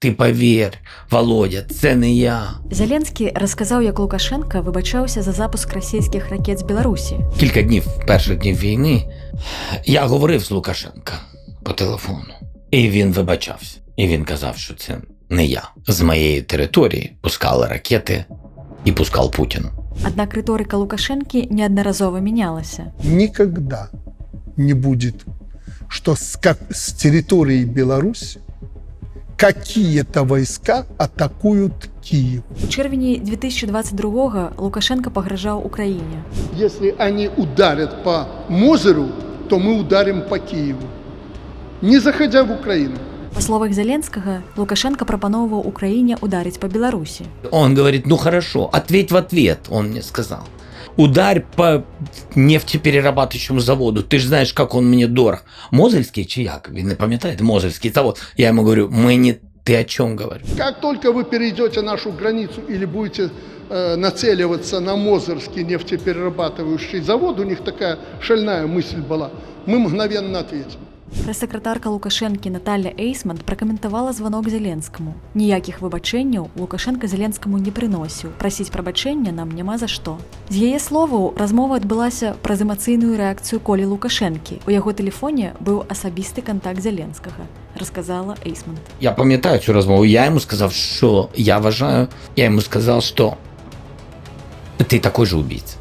Ти повір, Володя, це не я. Зеленський розказав, як Лукашенка вибачався за запуск російських ракет з Білорусі. Кілька днів, перших днів війни, я говорив з Лукашенка по телефону. І він вибачався. І він казав, що це не я. З моєї території пускали ракети і пускав Путін. Однак риторика Лукашенки неодноразово мінялася. Никогда не будет, что с территории Беларуси какие-то войска атакуют Киев. У червні 2022-го Лукашенко погрожав Україні. Если они ударят по Мозыру, то мы ударим по Киеву, не заходя в Украину. По словах Зеленського, Лукашенко пропонував Україні ударити по Білорусі. Он говорит, ну хорошо, ответь в ответ, он мне сказал. Ударь по нефтеперерабатывающему заводу. Ты же знаешь, как он мне дорог. Мозельский чи як? Він не пам'ятає? Мозельский завод. Я ему говорю, ты о чем говоришь? Как только вы перейдете нашу границу или будете нацеливаться на Мозырский нефтеперерабатывающий завод, у них такая шальная мысль была, мы мгновенно ответим. Прес-секретарка Лукашенки Наталя Ейсман прокоментувала дзвонок Зеленському. Ніяких вибаченняў Лукашенко Зеленскому не приносіў. Прасіць прабачэння нам няма за што. З яе словаў, размова адбылася праз эмацыйную рэакцыю Колі Лукашэнкі. У яго тэлефоне быў асабісты контакт Зеленскага, расказала Ейсман. Я пам'ятаю цю розмову. Я йому сказав, що я вважаю, я йому сказав, що ти такой же убійця.